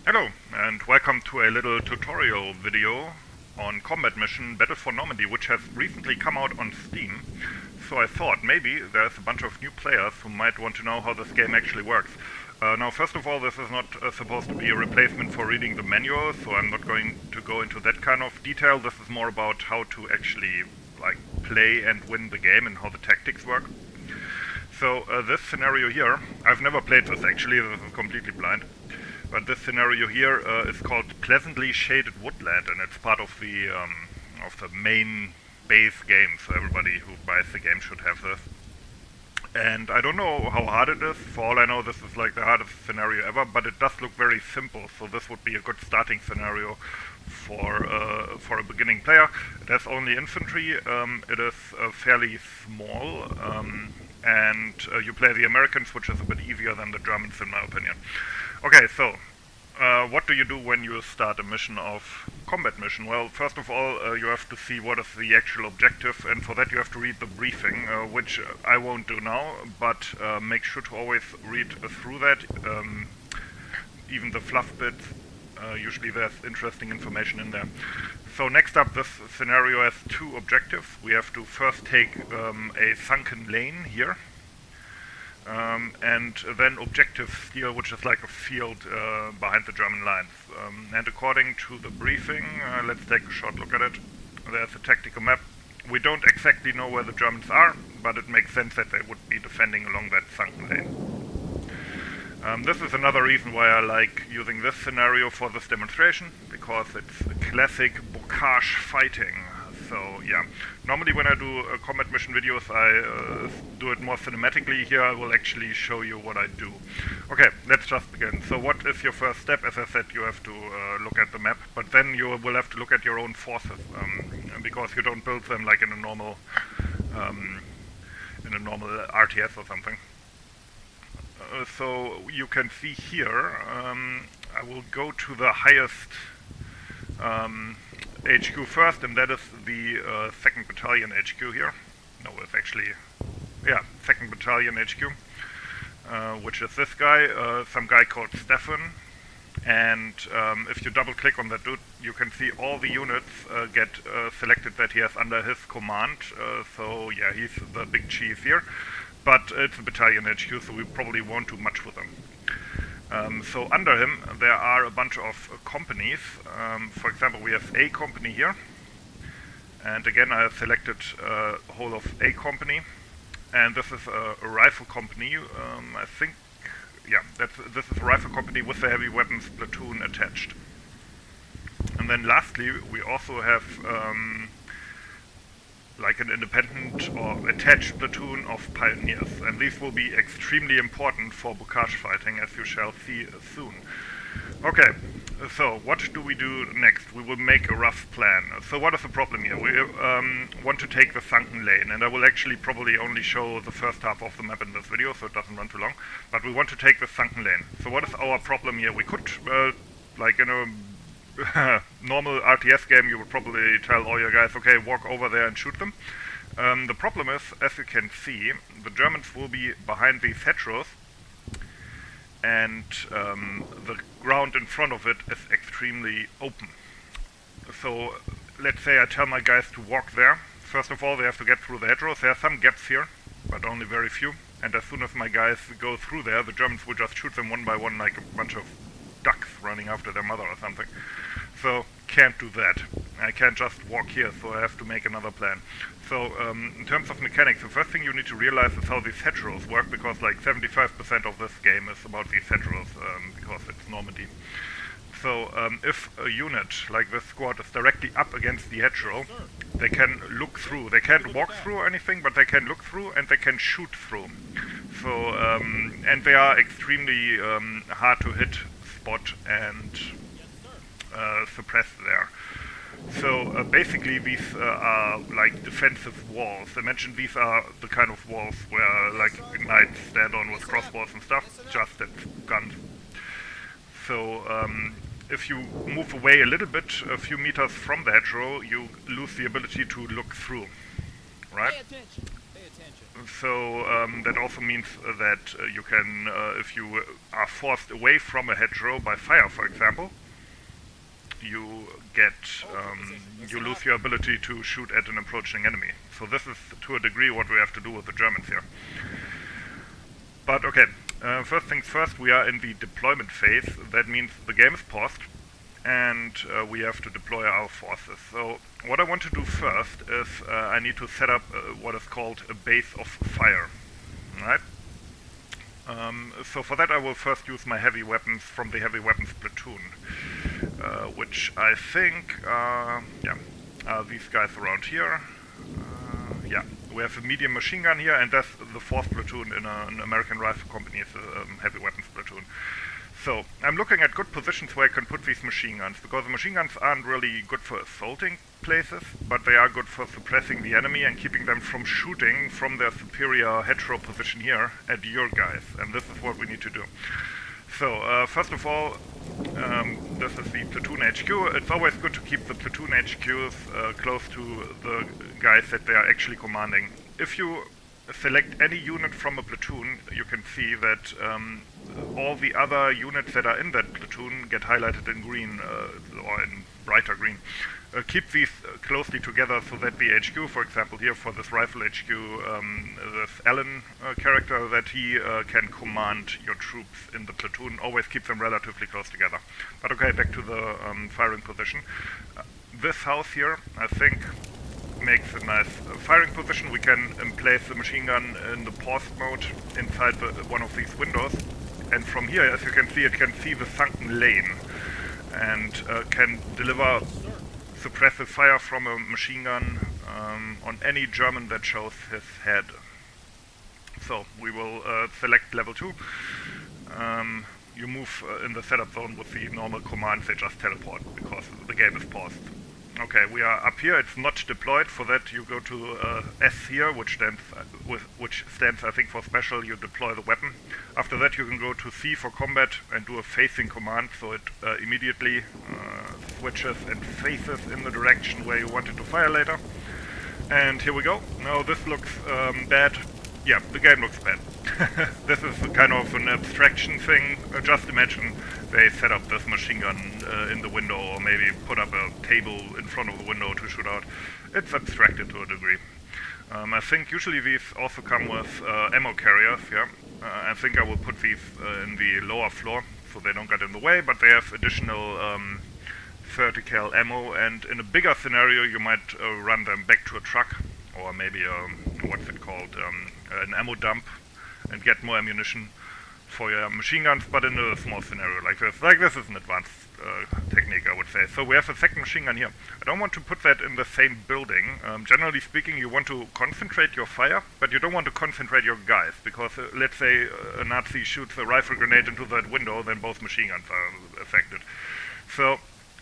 Hello, and welcome to a little tutorial video on Combat Mission Battle for Normandy, which has recently come out on Steam. So I thought maybe there's a bunch of new players who might want to know how this game actually works. Now, first of all, this is not supposed to be a replacement for reading the manual, so I'm not going to go into that kind of detail. This is more about how to actually play and win the game and how the tactics work. So this scenario here, I've never played this actually, this is completely blind. But this scenario here is called Pleasantly Shaded Woodland, and it's part of the main base game, so everybody who buys the game should have this. And I don't know how hard it is. For all I know, this is like the hardest scenario ever, but it does look very simple, so this would be a good starting scenario for a beginning player. It has only infantry, it is fairly small, and you play the Americans, which is a bit easier than the Germans in my opinion. Okay, so what do you do when you start a mission of combat mission? Well, first of all, you have to see what is the actual objective, and for that you have to read the briefing, which I won't do now, but make sure to always read through that, even the fluff bits. Usually there's interesting information in there. So next up, this scenario has two objectives. We have to first take a sunken lane here. And then objective steal, which is like a field behind the German lines. And according to the briefing, let's take a short look at it. There's a tactical map. We don't exactly know where the Germans are, but it makes sense that they would be defending along that sunken lane. This is another reason why I like using this scenario for this demonstration, because it's classic bocage fighting. So yeah, normally when I do combat mission videos I do it more cinematically. Here I will actually show you what I do. Okay, let's just begin. So what is your first step? As I said, you have to look at the map, but then you will have to look at your own forces, because you don't build them like in a normal RTS or something. So you can see here, I will go to the highest HQ first, and that is the 2nd Battalion HQ here. No, it's actually, yeah, 2nd Battalion HQ, which is this guy, some guy called Stefan. And if you double click on that dude, you can see all the units get selected that he has under his command. So yeah, he's the big cheese here. But it's a Battalion HQ, so we probably won't do much with him. So under him there are a bunch of companies. For example, we have A company here, and again I have selected whole of A company, and this is a rifle company. I think, yeah, this is a rifle company with a heavy weapons platoon attached. And then lastly we also have like an independent or attached platoon of pioneers, and these will be extremely important for bocage fighting, as you shall see soon. Okay, so what do we do next? We will make a rough plan. So what is the problem here? We want to take the sunken lane, and I will actually probably only show the first half of the map in this video, so it doesn't run too long, but we want to take the sunken lane. So what is our problem here? We could, like in a normal RTS game, you would probably tell all your guys, okay, walk over there and shoot them. The problem is, as you can see, the Germans will be behind these hedgerows, and the ground in front of it is extremely open. So let's say I tell my guys to walk there. First of all, they have to get through the hedgerows. There are some gaps here, but only very few. And as soon as my guys go through there, the Germans will just shoot them one by one like a bunch of ducks running after their mother or something. So can't do that. I can't just walk here, so I have to make another plan. So in terms of mechanics, the first thing you need to realize is how these hedgerows work, because like 75% of this game is about these hedgerows, because it's Normandy. So if a unit like this squad is directly up against the hedgerow, they can look through. They can't walk through or anything, but they can look through and they can shoot through. So and they are extremely hard to hit, spot, and suppress there. So basically these are like defensive walls. Imagine these are the kind of walls where like knights stand on with crossbows and stuff, just at guns. So if you move away a little bit, a few meters from the hedgerow, you lose the ability to look through, right? So that also means that you can, if you are forced away from a hedgerow by fire, for example, you get you lose your ability to shoot at an approaching enemy. So this is to a degree what we have to do with the Germans here. But okay, first things first, we are in the deployment phase. That means the game is paused and we have to deploy our forces. So what I want to do first is I need to set up what is called a base of fire. Right? So for that I will first use my heavy weapons from the heavy weapons platoon, which I think these guys around here. Yeah, we have a medium machine gun here, and that's the 4th platoon in an American rifle company's heavy weapons platoon. So I'm looking at good positions where I can put these machine guns, because the machine guns aren't really good for assaulting places, but they are good for suppressing the enemy and keeping them from shooting from their superior hedgerow position here at your guys, and this is what we need to do. So, first of all, this is the platoon HQ. It's always good to keep the platoon HQs close to the guys that they are actually commanding. If you select any unit from a platoon, you can see that all the other units that are in that platoon get highlighted in green, or in brighter green. Keep these closely together so that the HQ, for example here for this rifle HQ, this Allen character, that he can command your troops in the platoon, always keep them relatively close together. But okay, back to the firing position. This house here, I think, makes a nice firing position. We can place the machine gun in the paused mode inside one of these windows, and from here, as you can see, it can see the sunken lane and can deliver suppressive fire from a machine gun on any German that shows his head. So we will select level 2. You move in the setup zone with the normal commands, they just teleport because the game is paused. Okay, we are up here, it's not deployed. For that you go to S here, which stands I think for special. You deploy the weapon. After that you can go to C for combat and do a facing command, so it immediately switches and faces in the direction where you want it to fire later. And here we go. Now this looks bad. Yeah, the game looks bad. This is kind of an abstraction thing. Just imagine they set up this machine gun in the window, or maybe put up a table in front of the window to shoot out. It's abstracted to a degree. I think usually these also come with ammo carriers, yeah. I think I will put these in the lower floor so they don't get in the way, but they have additional vertical ammo, and in a bigger scenario you might run them back to a truck, or maybe what's it called, an ammo dump, and get more ammunition for your machine guns, but in a small scenario like this. Like this is an advanced technique, I would say. So we have a second machine gun here. I don't want to put that in the same building. Generally speaking, you want to concentrate your fire, but you don't want to concentrate your guys, because let's say a Nazi shoots a rifle grenade into that window, then both machine guns are affected. So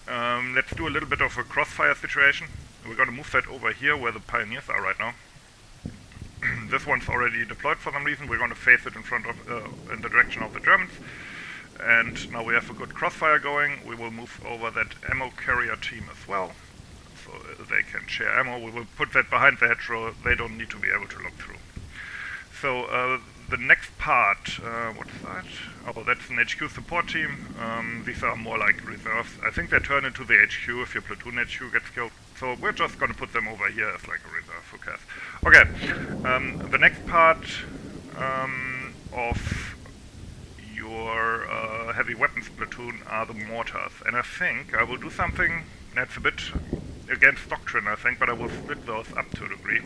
let's do a little bit of a crossfire situation. We're going to move that over here where the pioneers are right now. This one's already deployed for some reason. We're going to face it in front of, in the direction of the Germans. And now we have a good crossfire going. We will move over that ammo carrier team as well, so they can share ammo. We will put that behind the hedgerow. They don't need to be able to look through. So the next part, what's that? Oh, that's an HQ support team. These are more like reserves. I think they turn into the HQ if your platoon HQ gets killed. So we're just going to put them over here as like a reserve, who cares? Okay, the next part of your heavy weapons platoon are the mortars. And I think I will do something that's a bit against doctrine, I think, but I will split those up to a degree.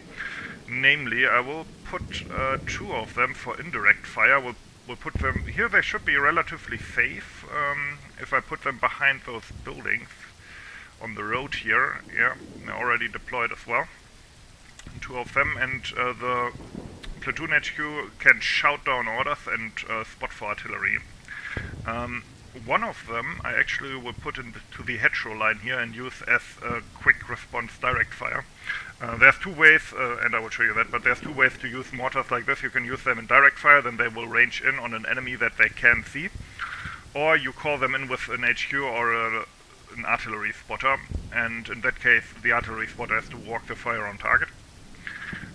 Namely, I will put 2 of them for indirect fire. We'll put them here. They should be relatively safe if I put them behind those buildings on the road here. Yeah, they're already deployed as well. 2 of them, and the platoon HQ can shout down orders and spot for artillery. One of them I actually will put into the hedgerow line here and use as a quick response direct fire. There's 2 ways, and I will show you that, but there's 2 ways to use mortars like this. You can use them in direct fire, then they will range in on an enemy that they can see. Or you call them in with an HQ or an artillery spotter, and in that case the artillery spotter has to walk the fire on target.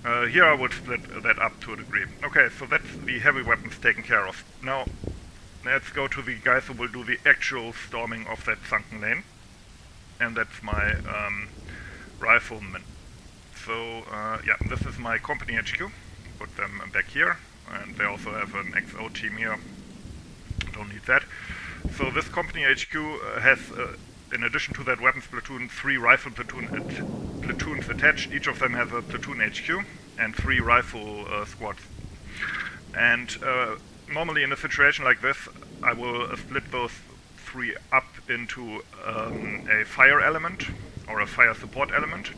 Here I would split that up to a degree. Okay, so that's the heavy weapons taken care of. Now, let's go to the guys who will do the actual storming of that sunken lane. And that's my riflemen. So, yeah, this is my company HQ. Put them back here. And they also have an XO team here. Don't need that. So this company HQ has, in addition to that weapons platoon, 3 rifle platoons attached. Each of them has a platoon HQ and 3 rifle squads. And normally in a situation like this, I will split those 3 up into a fire element or a fire support element.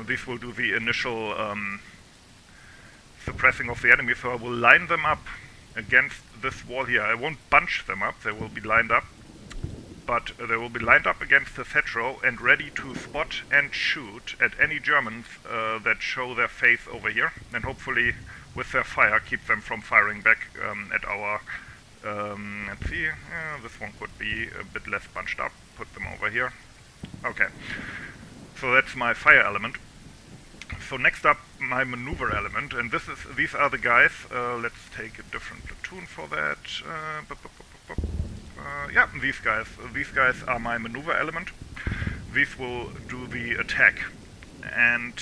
These will do the initial suppressing of the enemy, so I will line them up against this wall here. I won't bunch them up, they will be lined up, but they will be lined up against this hedgerow and ready to spot and shoot at any Germans that show their face over here, and hopefully with their fire keep them from firing back at our, let's see, this one could be a bit less bunched up, put them over here. Okay, so that's my fire element. So next up, my maneuver element, and these are the guys. Let's take a different platoon for that. Yeah, these guys. These guys are my maneuver element. These will do the attack. And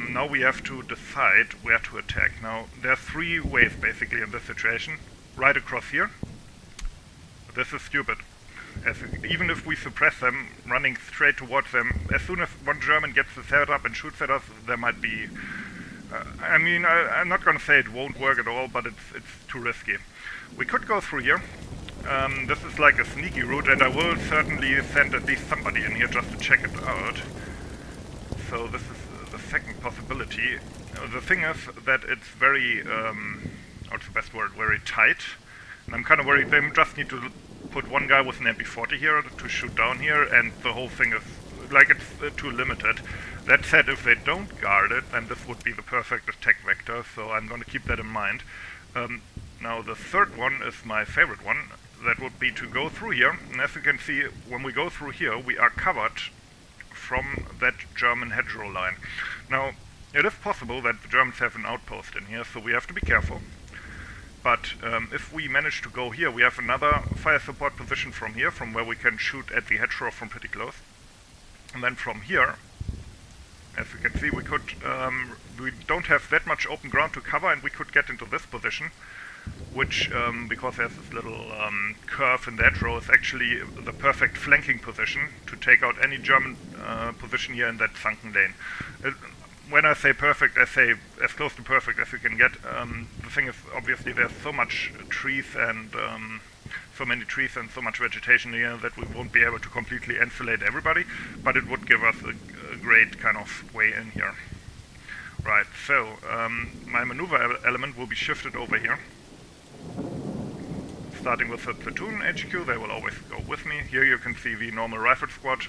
now we have to decide where to attack. Now, there are 3 ways basically in this situation. Right across here. This is stupid. Even if we suppress them, running straight towards them, as soon as one German gets the head up and shoots at us, there might be... I mean, I'm not gonna say it won't work at all, but it's too risky. We could go through here. This is like a sneaky route, and I will certainly send at least somebody in here just to check it out. So this is the second possibility. The thing is that it's very... what's the best word? Very tight. And I'm kind of worried they just need to put one guy with an MP40 here to shoot down here, and the whole thing is like it's too limited. That said, if they don't guard it, then this would be the perfect attack vector, so I'm going to keep that in mind. Now the third one is my favorite one. That would be to go through here, and as you can see, when we go through here, we are covered from that German hedgerow line. Now, it is possible that the Germans have an outpost in here, so we have to be careful. But if we manage to go here, we have another fire support position from here, from where we can shoot at the hedgerow from pretty close. And then from here, as you can see, we could we don't have that much open ground to cover, and we could get into this position, which, because there's this little curve in the hedgerow, is actually the perfect flanking position to take out any German position here in that sunken lane. When I say perfect, I say as close to perfect as you can get. The thing is, obviously, there's so much trees and so many trees and so much vegetation here that we won't be able to completely insulate everybody, but it would give us a great kind of way in here. Right, so my maneuver element will be shifted over here. Starting with the platoon HQ, they will always go with me. Here you can see the normal rifle squad.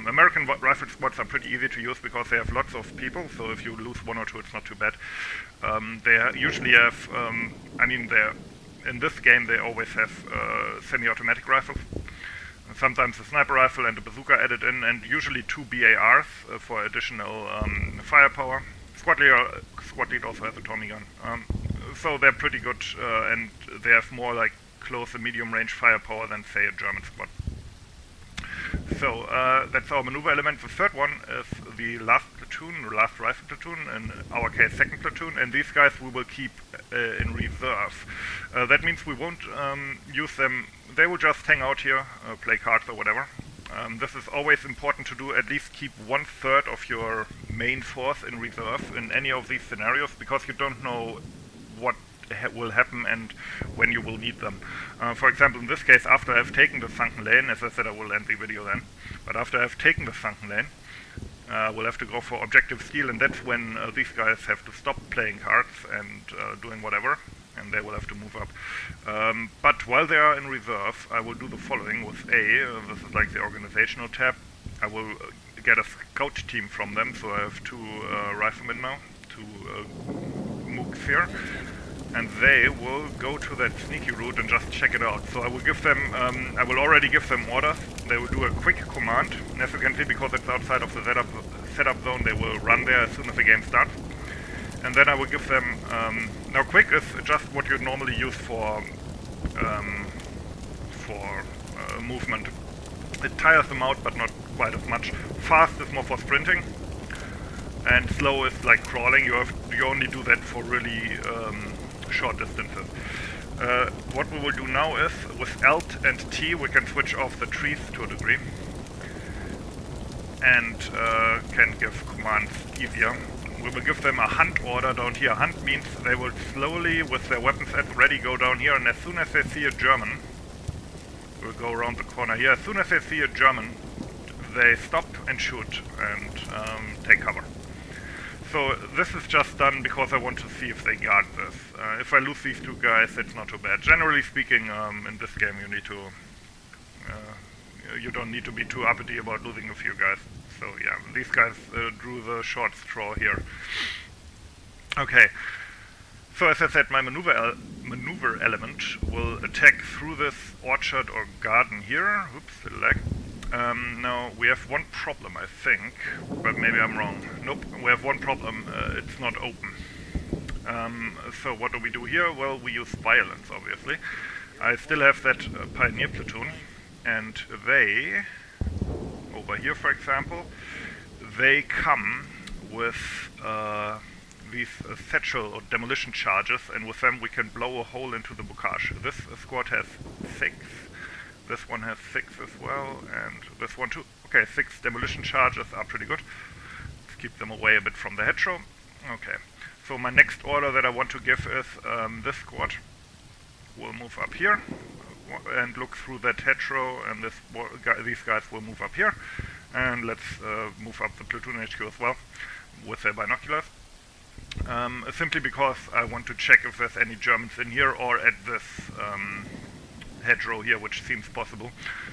American rifle squads are pretty easy to use because they have lots of people, so if you lose 1 or 2 it's not too bad. They usually have, I mean, in this game they always have semi-automatic rifles. Sometimes a sniper rifle and a bazooka added in, and usually 2 BARs for additional firepower. Squad leader also has a Tommy gun. So they're pretty good, and they have more like close and medium range firepower than, say, a German squad. So that's our maneuver element. The third one is the last platoon, or last rifle platoon, in our case second platoon, and these guys we will keep in reserve. That means we won't use them, they will just hang out here, play cards or whatever. This is always important to do, at least keep 1/3 of your main force in reserve in any of these scenarios, because you don't know what will happen and when you will need them. For example, in this case, after I've taken the sunken lane, as I said I will end the video then, but after I've taken the sunken lane, we'll have to go for objective steal, and that's when these guys have to stop playing cards and doing whatever, and they will have to move up. But while they are in reserve, I will do the following with A. This is like the organizational tab. I will get a scout team from them, so I have 2 riflemen now, 2 mooks here. And they will go to that sneaky route and just check it out. So I will give them, I will already give them orders. They will do a quick command. And as you can see, because it's outside of the setup zone, they will run there as soon as the game starts. And then I will give them, now quick is just what you normally use for movement. It tires them out, but not quite as much. Fast is more for sprinting, and slow is like crawling. You only do that for really short distances. What we will do now is, with Alt and T, we can switch off the trees to a degree, and can give commands easier. We will give them a hunt order down here. Hunt means they will slowly, with their weapons at ready, go down here, and as soon as they see a German, we'll go around the corner here, as soon as they see a German, they stop and shoot and take cover. So this is just done because I want to see if they guard this. If I lose these two guys, it's not too bad. Generally speaking, in this game you need to... you don't need to be too uppity about losing a few guys. So yeah, these guys drew the short straw here. Okay, so as I said, my maneuver element will attack through this orchard or garden here. Oops, little lag. Now we have one problem, I think, but maybe I'm wrong. Nope, we have one problem, it's not open. So what do we do here? Well, we use violence, obviously. I still have that pioneer platoon, and they, over here for example, they come with these satchel or demolition charges, and with them we can blow a hole into the bocage. This squad has 6. This one has 6 as well, and this one too. Okay, 6 demolition charges are pretty good. Let's keep them away a bit from the hedgerow. Okay, so my next order that I want to give is this squad will move up here and look through that hedgerow, and these guys will move up here. And let's move up the platoon HQ as well with their binoculars. Simply because I want to check if there's any Germans in here or at this hedgerow here, which seems possible,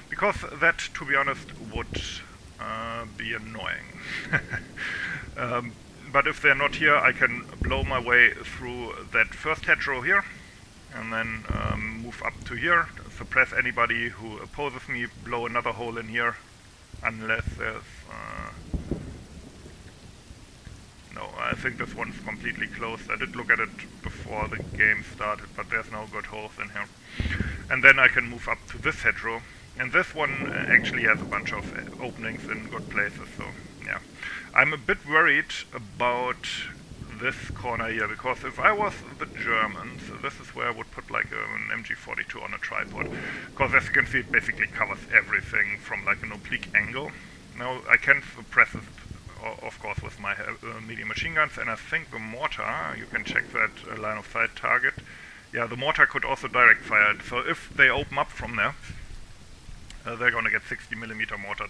because that, to be honest, would be annoying. But if they're not here, I can blow my way through that first hedgerow here, and then move up to here, suppress anybody who opposes me, blow another hole in here, unless there's... no, I think this one's completely closed. I did look at it before the game started, but there's no good holes in here. And then I can move up to this hedgerow, and this one actually has a bunch of openings in good places, so yeah. I'm a bit worried about this corner here, because if I was the Germans, this is where I would put like an MG42 on a tripod, because as you can see it basically covers everything from like an oblique angle. Now I can suppress it, of course, with my medium machine guns, and I think the mortar, you can check that line of sight target. Yeah, the mortar could also direct fire it, so if they open up from there, they're gonna get 60mm mortar.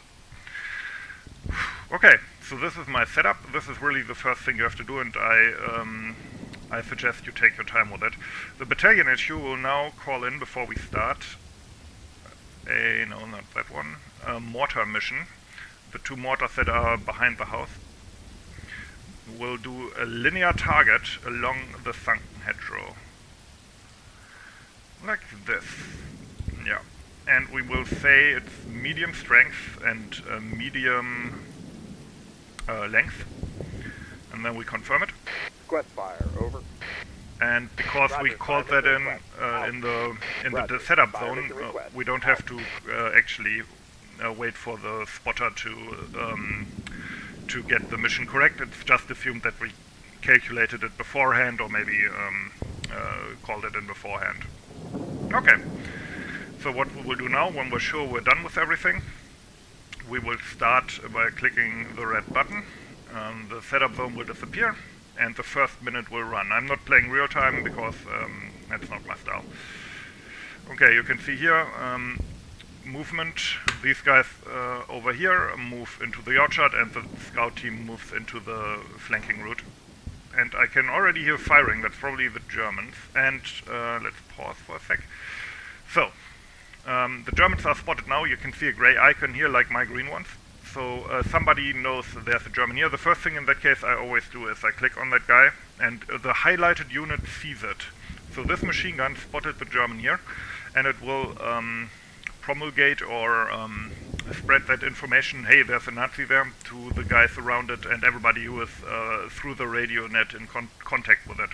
Okay, so this is my setup. This is really the first thing you have to do, and I suggest you take your time with it. The battalion HQ will now call in, before we start, no, not that one, a mortar mission. The 2 mortars that are behind the house will do a linear target along the sunken hedgerow. Like this. Yeah. And we will say it's medium strength and medium length. And then we confirm it. Quest fire, over. And because we called that in the setup zone, we don't have to actually wait for the spotter to get the mission correct. It's just assumed that we calculated it beforehand, or maybe called it in beforehand. Okay, so what we will do now, when we're sure we're done with everything, we will start by clicking the red button. The setup zone will disappear, and the first minute will run. I'm not playing real time because that's not my style. Okay, you can see here movement. These guys over here move into the orchard, and the scout team moves into the flanking route. And I can already hear firing. That's probably the Germans. And let's pause for a sec. So the Germans are spotted now. You can see a gray icon here, like my green ones. So somebody knows there's a German here. The first thing in that case I always do is I click on that guy, and the highlighted unit sees it. So this machine gun spotted the German here, and it will promulgate or spread that information, hey, there's a Nazi there, to the guys around it and everybody who is through the radio net in contact with it.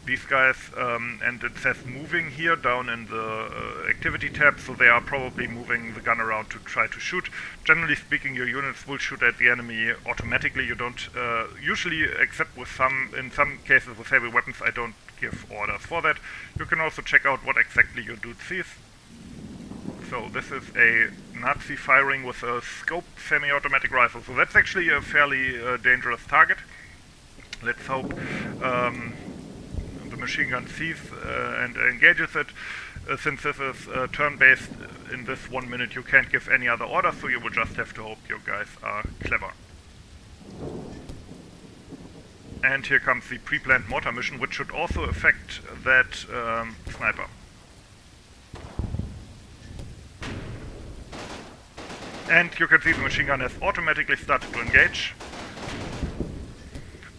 These guys, and it says moving here down in the activity tab, so they are probably moving the gun around to try to shoot. Generally speaking, your units will shoot at the enemy automatically. You don't, usually, except with in some cases with heavy weapons, I don't give orders for that. You can also check out what exactly your dude sees. So this is a Nazi firing with a scoped semi-automatic rifle, so that's actually a fairly dangerous target. Let's hope the machine gun sees and engages it. Since this is turn-based, in this 1 minute you can't give any other orders, so you will just have to hope your guys are clever. And here comes the pre-planned mortar mission, which should also affect that sniper. And you can see the machine gun has automatically started to engage.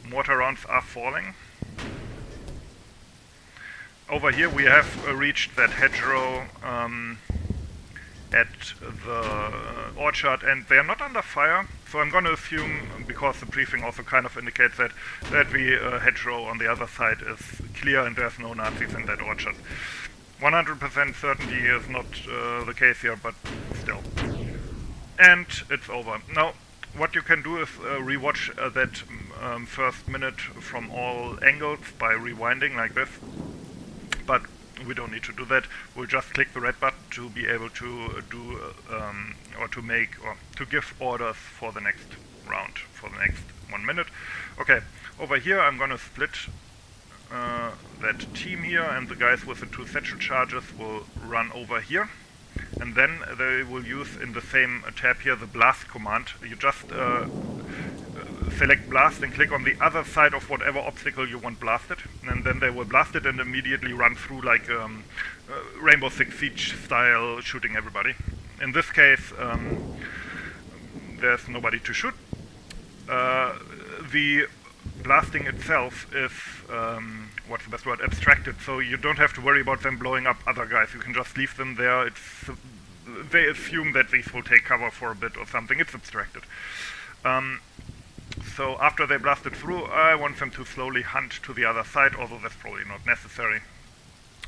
Mortar rounds are falling. Over here we have reached that hedgerow at the orchard, and they are not under fire, so I'm going to assume, because the briefing also kind of indicates that the hedgerow on the other side is clear and there's no Nazis in that orchard. 100% certainty is not the case here, but still. And it's over. Now, what you can do is rewatch that first minute from all angles by rewinding like this, but we don't need to do that. We'll just click the red button to be able to do or to give orders for the next round, for the next 1 minute. Okay, over here I'm gonna split that team here, and the guys with the 2 satchel charges will run over here. And then they will use in the same tab here the blast command. You just select blast and click on the other side of whatever obstacle you want blasted, and then they will blast it and immediately run through like Rainbow Six Siege style, shooting everybody. In this case, there's nobody to shoot. The blasting itself is what's the best word? Abstracted, so you don't have to worry about them blowing up other guys. You can just leave them there. They assume that these will take cover for a bit or something. It's abstracted. So after they blasted through, I want them to slowly hunt to the other side, although that's probably not necessary.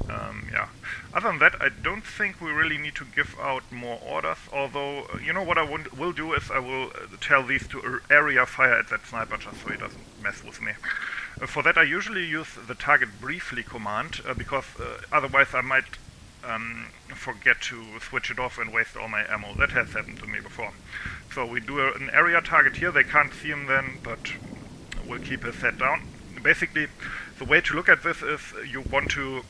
Yeah. Other than that, I don't think we really need to give out more orders, although, you know what I will do is I will tell these to area fire at that sniper just so he doesn't mess with me. For that I usually use the target briefly command, because otherwise I might forget to switch it off and waste all my ammo. That has happened to me before. So we do an area target here. They can't see him then, but we'll keep his head down. Basically, the way to look at this is you want to,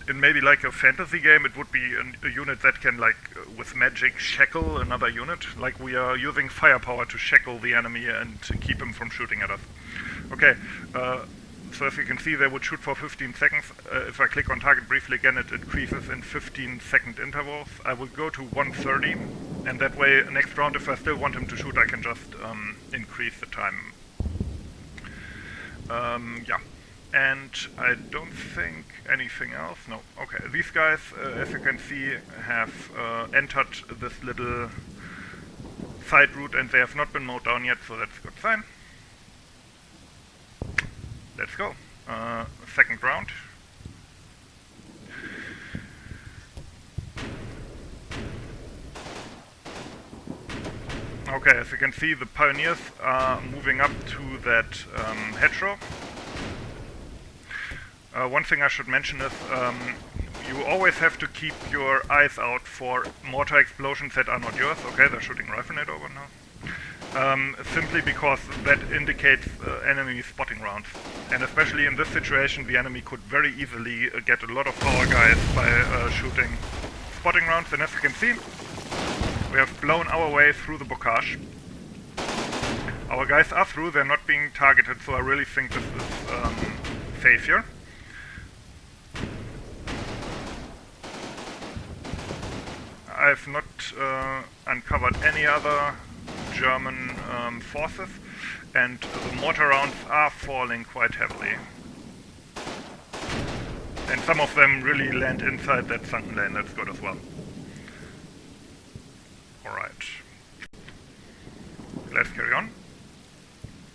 in maybe like a fantasy game, it would be a unit that can, like, with magic shackle another unit. Like we are using firepower to shackle the enemy and to keep him from shooting at us. Okay, so as you can see, they would shoot for 15 seconds. If I click on target briefly again, it increases in 15-second intervals. I will go to 130, and that way, next round, if I still want him to shoot, I can just increase the time. Yeah. And I don't think anything else. No. Okay. These guys, as you can see, have entered this little side route, and they have not been mowed down yet, so that's a good sign. Let's go. Second round. Okay, as you can see, the pioneers are moving up to that hedgerow. One thing I should mention is you always have to keep your eyes out for mortar explosions that are not yours. Okay, they're shooting rifle net over now. Simply because that indicates enemy spotting rounds. And especially in this situation, the enemy could very easily get a lot of our guys by shooting spotting rounds. And as you can see, we have blown our way through the bocage. Our guys are through, they're not being targeted, so I really think this is safe here. I've not uncovered any other German forces, and the mortar rounds are falling quite heavily. And some of them really land inside that sunken lane, that's good as well.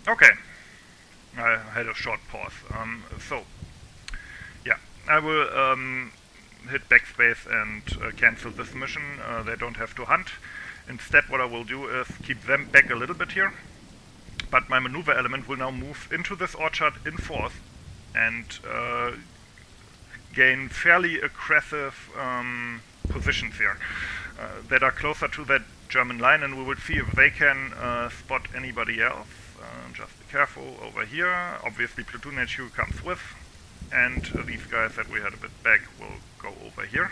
Okay, I had a short pause. So, yeah, I will hit backspace and cancel this mission. They don't have to hunt. Instead, what I will do is keep them back a little bit here. But my maneuver element will now move into this orchard in force and gain fairly aggressive positions here that are closer to that German line, and we will see if they can spot anybody else. Just be careful over here. Obviously platoon HQ comes with, and these guys that we had a bit back will go over here.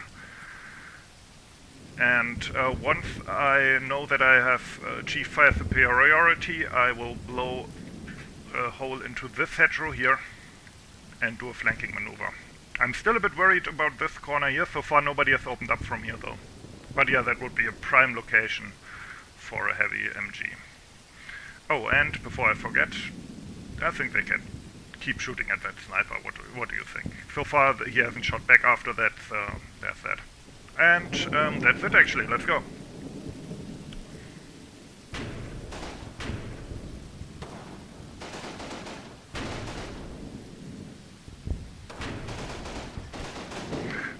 And once I know that I have achieved fire superiority, I will blow a hole into this hedgerow here and do a flanking maneuver. I'm still a bit worried about this corner here. So far nobody has opened up from here though. But yeah, that would be a prime location for a heavy MG. Oh, and before I forget, I think they can keep shooting at that sniper. What do you think? So far he hasn't shot back after that, so there's that. And that's it actually, let's go.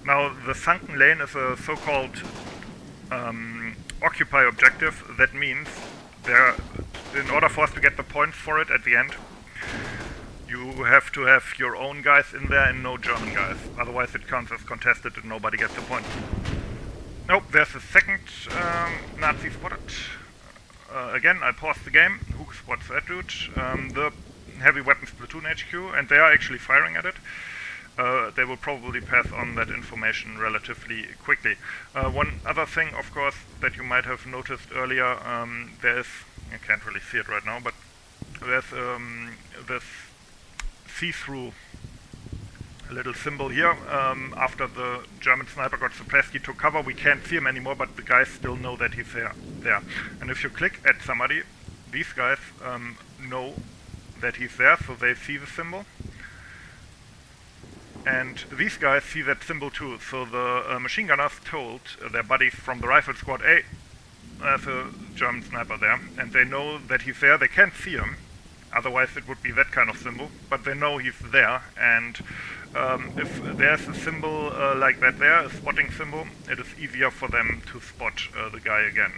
Now the sunken lane is a so-called occupy objective. That means in order for us to get the points for it at the end, you have to have your own guys in there and no German guys. Otherwise it counts as contested and nobody gets the points. Nope, there's a second Nazi spotted. Again, I paused the game. Who spots that dude? The heavy weapons platoon HQ, and they are actually firing at it. They will probably pass on that information relatively quickly. One other thing, of course, that you might have noticed earlier, there's, you can't really see it right now, but there's this see-through little symbol here. After the German sniper got suppressed, he took cover. We can't see him anymore, but the guys still know that he's there. And if you click at somebody, these guys know that he's there, so they see the symbol. And these guys see that symbol too, so the machine gunners told their buddies from the rifle squad, hey, there's a German sniper there, and they know that he's there. They can't see him, otherwise it would be that kind of symbol, but they know he's there, and if there's a symbol like that there, a spotting symbol, it is easier for them to spot the guy again.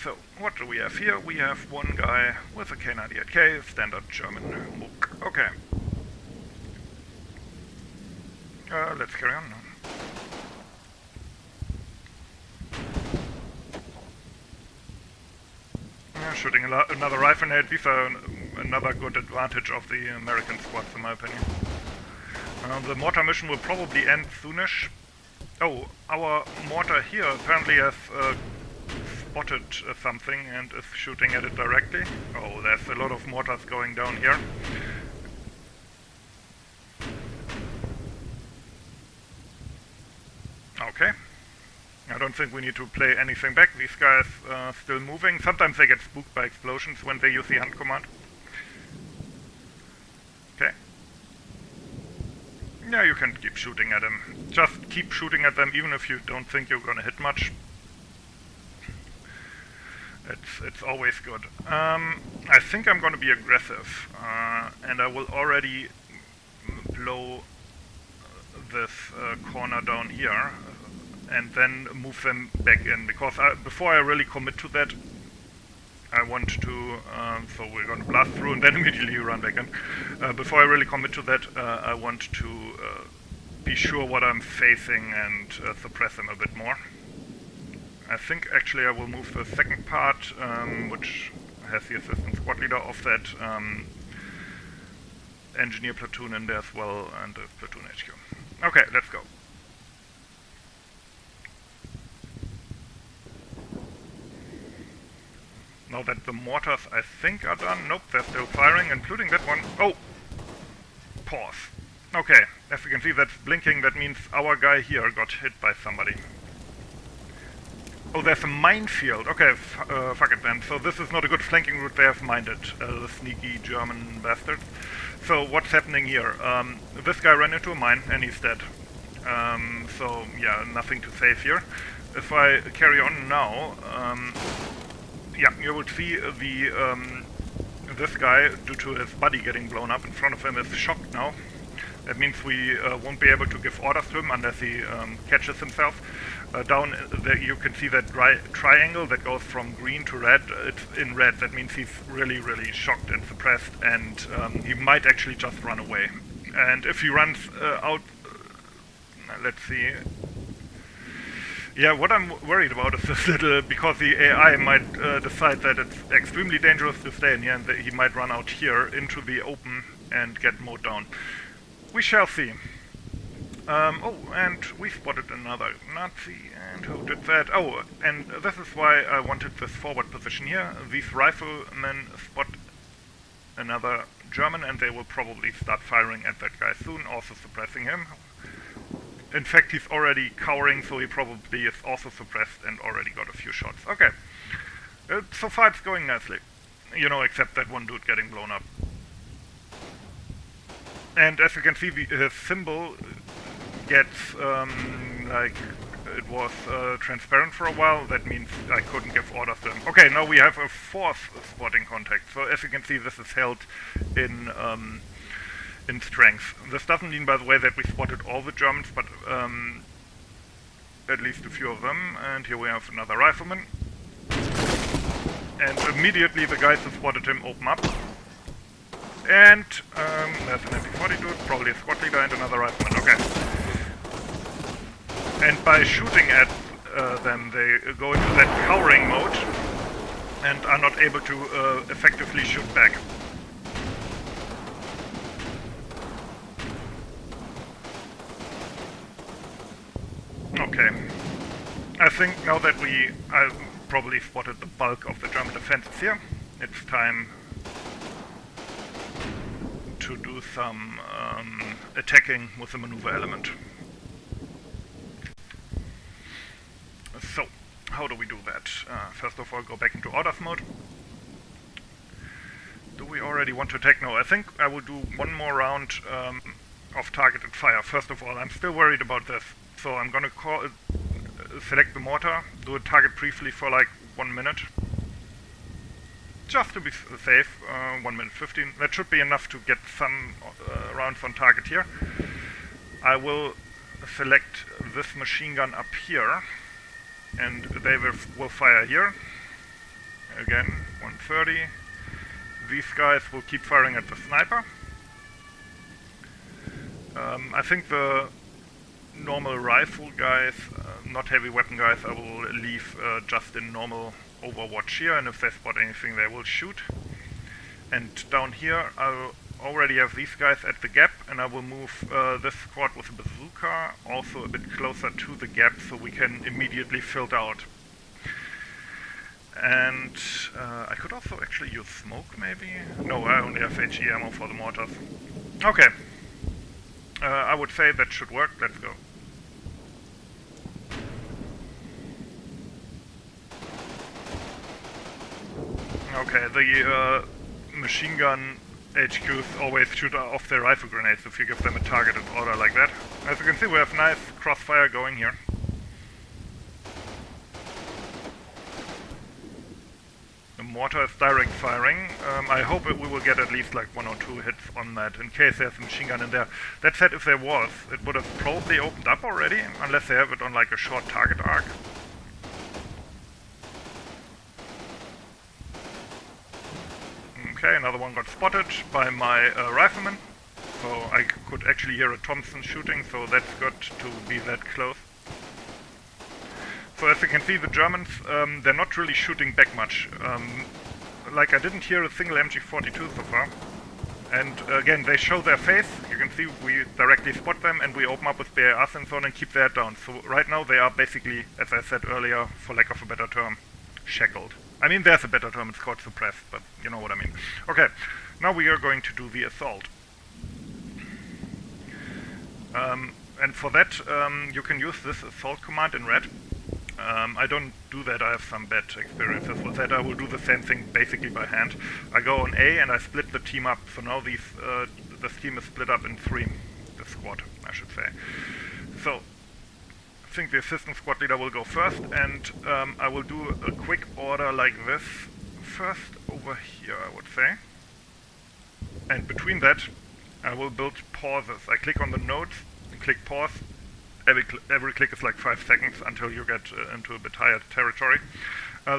So, what do we have here? We have one guy with a K98K, standard German MOOC. Okay. Let's carry on. Shooting another rifle nade. These are another good advantage of the American squads, in my opinion. The mortar mission will probably end soonish. Oh, our mortar here apparently has spotted something and is shooting at it directly. Oh, there's a lot of mortars going down here. Okay. I don't think we need to play anything back. These guys are still moving. Sometimes they get spooked by explosions when they use the hunt command. Okay. Yeah, you can keep shooting at them. Just keep shooting at them even if you don't think you're gonna hit much. It's always good. I think I'm gonna be aggressive. And I will already blow this corner down here and then move them back in, because before I really commit to that, I want to, so we're going to blast through and then immediately run back in. Before I really commit to that, I want to be sure what I'm facing and suppress them a bit more. I think actually I will move the second part, which has the assistant squad leader of that engineer platoon in there as well, and the platoon HQ. Okay, let's go. Now that the mortars, I think, are done. Nope, they're still firing, including that one. Oh! Pause. Okay, as you can see, that's blinking. That means our guy here got hit by somebody. Oh, there's a minefield. Okay, fuck it then. So this is not a good flanking route. They have mined it, the sneaky German bastards. So what's happening here? This guy ran into a mine and he's dead. So yeah, nothing to save here. If I carry on now, yeah, you will see this guy, due to his body getting blown up in front of him, is shocked now. That means we won't be able to give orders to him unless he catches himself. Down there you can see that triangle that goes from green to red. It's in red. That means he's really, really shocked and suppressed, and he might actually just run away. And if he runs out, let's see. Yeah, what I'm worried about is this little, because the AI might decide that it's extremely dangerous to stay in here, and that he might run out here into the open and get mowed down. We shall see. Oh, and we spotted another Nazi, and who did that? Oh, and this is why I wanted this forward position here. These riflemen spot another German, and they will probably start firing at that guy soon, also suppressing him. In fact, he's already cowering, so he probably is also suppressed and already got a few shots. Okay, so far it's going nicely. You know, except that one dude getting blown up. And as you can see, his symbol gets, like, it was transparent for a while. That means I couldn't give orders to him. Okay, now we have a fourth spotting contact. So as you can see, this is held in strength. This doesn't mean, by the way, that we spotted all the Germans, but at least a few of them. And here we have another rifleman. And immediately the guys who spotted him open up. And there's an MP40 dude, probably a squad leader, and another rifleman. Okay. And by shooting at them, they go into that cowering mode and are not able to effectively shoot back. Okay. I think now that I've probably spotted the bulk of the German defenses here, it's time to do some attacking with the maneuver element. So, how do we do that? First of all, go back into orders mode. Do we already want to attack? No, I think I will do one more round of targeted fire. First of all, I'm still worried about this, so I'm gonna select the mortar, do a target briefly for like 1 minute. Just to be safe, 1 minute 15. That should be enough to get some rounds on target here. I will select this machine gun up here, and they will fire here. Again, 130. These guys will keep firing at the sniper. I think the normal rifle guys, not heavy weapon guys, I will leave just in normal overwatch here, and if they spot anything they will shoot. And down here I'll already have these guys at the gap, and I will move this squad with a bazooka also a bit closer to the gap so we can immediately filter out. And I could also actually use smoke maybe? No, I only have HE ammo for the mortars. Okay. I would say that should work. Let's go. Okay, the machine gun HQs always shoot off their rifle grenades if you give them a targeted order like that. As you can see, we have nice crossfire going here. The mortar is direct firing. I hope we will get at least like 1 or 2 hits on that, in case there's a machine gun in there. That said, if there was, it would have probably opened up already, unless they have it on like a short target arc. Okay, another one got spotted by my rifleman. So I could actually hear a Thompson shooting, so that's good to be that close. So as you can see, the Germans, they're not really shooting back much. Like, I didn't hear a single MG42 so far. And again, they show their face. You can see we directly spot them, and we open up with BAR sensor and keep their head down. So right now they are basically, as I said earlier, for lack of a better term, shackled. I mean, there's a better term, it's called suppressed, but you know what I mean. Okay, now we are going to do the assault. And for that, you can use this assault command in red. I don't do that, I have some bad experiences with that. I will do the same thing basically by hand. I go on A and I split the team up, so now this team is split up in 3, the squad, I should say. So, think the assistant squad leader will go first, and I will do a quick order like this. First over here, I would say. And between that, I will build pauses. I click on the nodes, click pause. Every click is like 5 seconds until you get into a bit higher territory.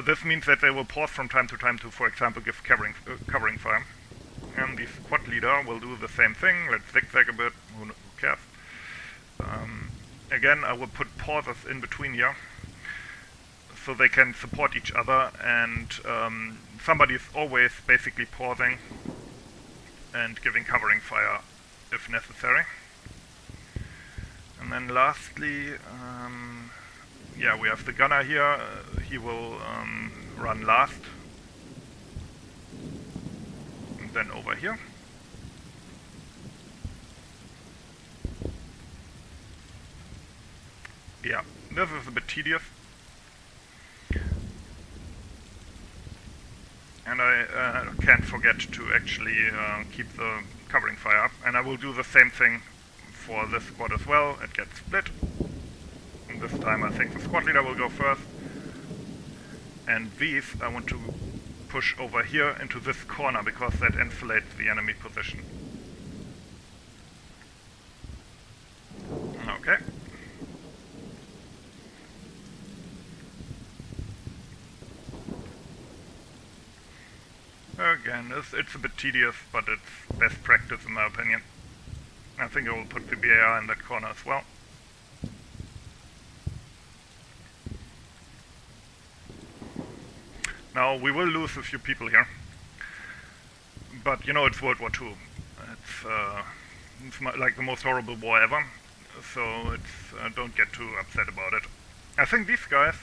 This means that they will pause from time to time to, for example, give covering fire. And the squad leader will do the same thing. Let's zigzag a bit, who cares. Again, I will put pauses in between here, so they can support each other, and somebody is always basically pausing and giving covering fire if necessary. And then lastly, yeah, we have the gunner here. He will run last. And then over here. Yeah, this is a bit tedious. And I can't forget to actually keep the covering fire up. And I will do the same thing for this squad as well. It gets split. And this time I think the squad leader will go first. And these I want to push over here into this corner because that insulates the enemy position. Okay. Again, it's a bit tedious, but it's best practice in my opinion. I think I will put the BAR in that corner as well. Now, we will lose a few people here. But, you know, it's World War II. It's like the most horrible war ever. So, don't get too upset about it. I think these guys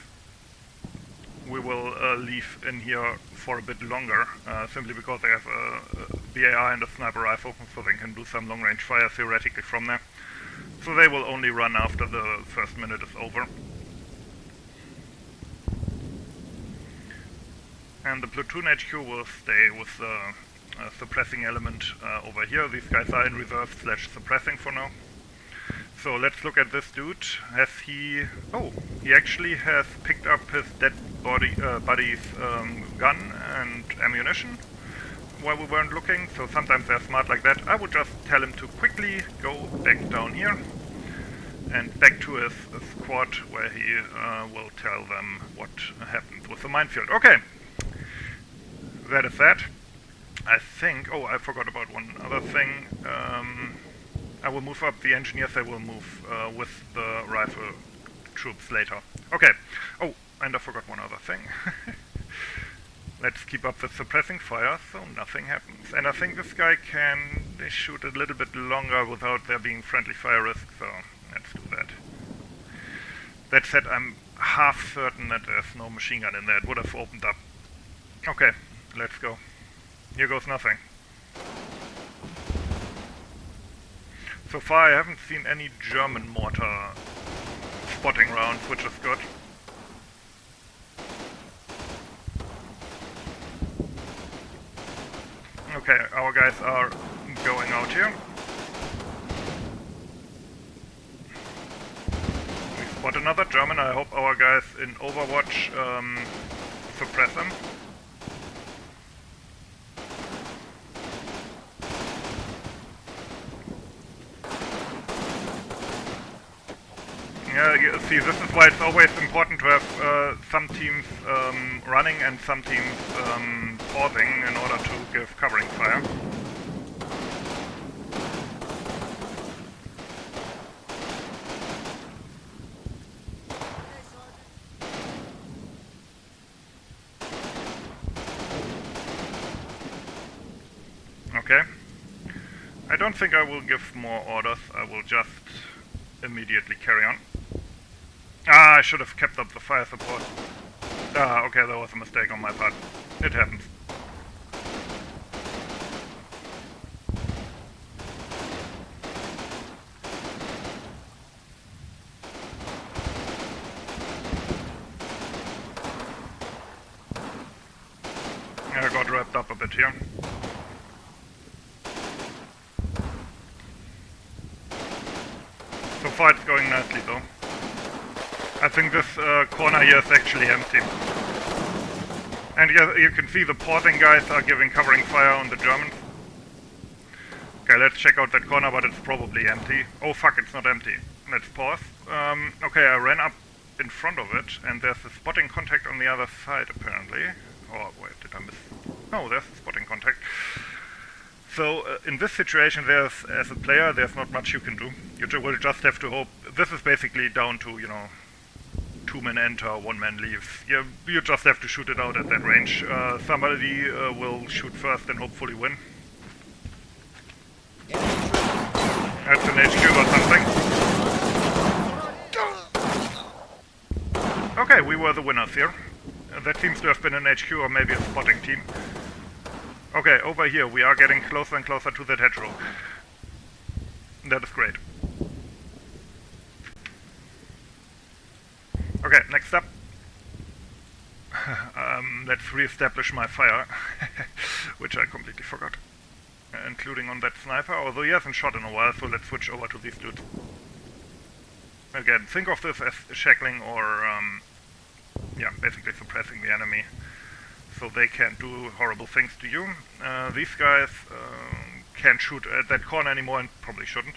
we will leave in here for a bit longer, simply because they have a BAR and a sniper rifle, so they can do some long-range fire theoretically from there. So they will only run after the first minute is over. And the platoon HQ will stay with the suppressing element over here. These guys are in reserve / suppressing for now. So let's look at this dude. Has he... Oh, he actually has picked up his dead buddy's gun and ammunition while we weren't looking, so sometimes they're smart like that. I would just tell him to quickly go back down here and back to his squad, where he will tell them what happened with the minefield. Okay, that is that. I think... Oh, I forgot about one other thing. I will move up the engineers, they will move with the rifle troops later. Okay. Oh, and I forgot one other thing. Let's keep up the suppressing fire so nothing happens. And I think this guy can shoot a little bit longer without there being friendly fire risk, so let's do that. That said, I'm half certain that there's no machine gun in there. It would have opened up. Okay, let's go. Here goes nothing. So far I haven't seen any German mortar spotting rounds, which is good. Okay, our guys are going out here. We spot another German. I hope our guys in Overwatch suppress him. Yeah, see, this is why it's always important to have some teams running and some teams pausing in order to give covering fire. Okay. I don't think I will give more orders, I will just immediately carry on. Ah, I should have kept up the fire support. Ah, okay, that was a mistake on my part. It happens. I got wrapped up a bit here. So far it's going nicely though. I think this corner here is actually empty. And you can see the pausing guys are giving covering fire on the Germans. Okay, let's check out that corner, but it's probably empty. Oh fuck, it's not empty. Let's pause. Okay, I ran up in front of it, and there's a spotting contact on the other side, apparently. Oh, wait, did I miss? No, there's a spotting contact. So, in this situation, as a player, there's not much you can do. You will just have to hope. This is basically down to, 2-man enter, 1-man leaves. You just have to shoot it out at that range. Somebody will shoot first and hopefully win. That's an HQ or something. Okay, we were the winners here. That seems to have been an HQ or maybe a spotting team. Okay, over here we are getting closer and closer to that hedgerow. That is great. Okay, next up. Let's re-establish my fire, which I completely forgot. Including on that sniper, although he hasn't shot in a while, so let's switch over to these dudes. Again, think of this as shackling or, basically suppressing the enemy, so they can't do horrible things to you. These guys can't shoot at that corner anymore and probably shouldn't.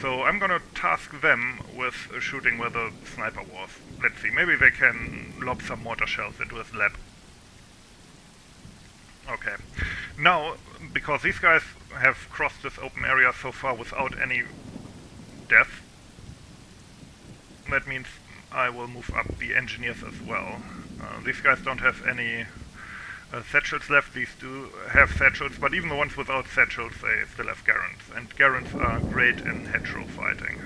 So I'm gonna task them with shooting where the sniper was. Let's see, maybe they can lob some mortar shells into his lab. Okay. Now, because these guys have crossed this open area so far without any death, that means I will move up the engineers as well. These guys don't have any satchels left. These do have satchels, but even the ones without satchels, they still have Garants. And Garants are great in hedgerow fighting.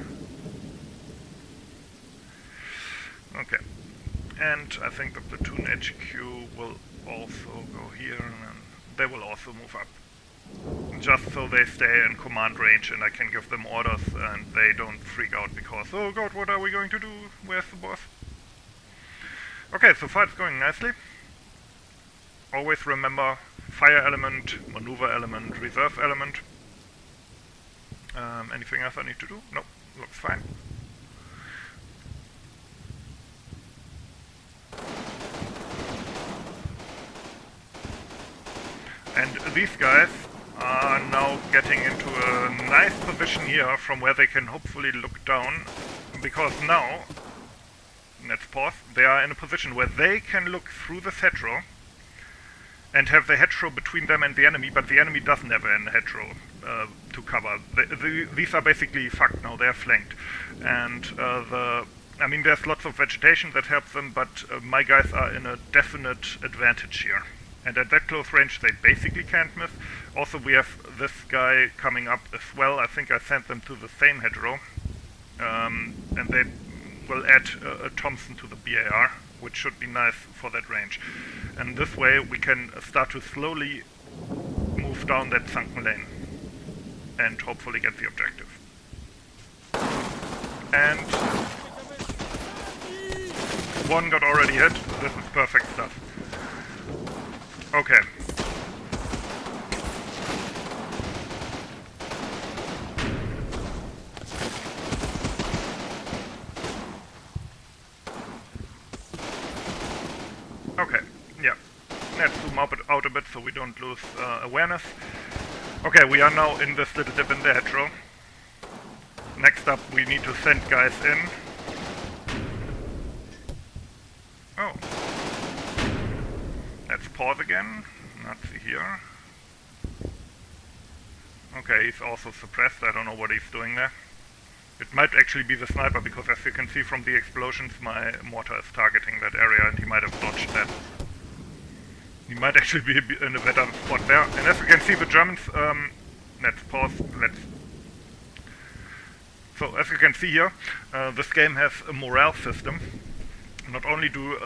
Okay. And I think the platoon HQ will also go here, and then they will also move up. Just so they stay in command range and I can give them orders and they don't freak out because, oh god, what are we going to do? Where's the boss? Okay, so far it's going nicely. Always remember fire element, maneuver element, reserve element. Anything else I need to do? Nope, looks fine. And these guys are now getting into a nice position here from where they can hopefully look down, because now, let's pause, they are in a position where they can look through this hedgerow and have the hedgerow between them and the enemy, but the enemy doesn't have a hedgerow to cover. These are basically fucked now, they're flanked. And there's lots of vegetation that helps them, but my guys are in a definite advantage here. And at that close range they basically can't miss. Also we have this guy coming up as well. I think I sent them to the same hedgerow. And they will add a Thompson to the BAR, which should be nice for that range. And this way we can start to slowly move down that sunken lane. And hopefully get the objective. And one got already hit. This is perfect stuff. Okay. Okay, yeah. Let's zoom out a bit so we don't lose awareness. Okay, we are now in this little dip in the hedgerow. Next up, we need to send guys in. Oh. Let's pause again. Let's see here. Okay, he's also suppressed. I don't know what he's doing there. It might actually be the sniper, because as you can see from the explosions, my mortar is targeting that area and he might have dodged that. He might actually be in a better spot there. And as you can see, the Germans... let's pause. So, as you can see here, this game has a morale system. Not only do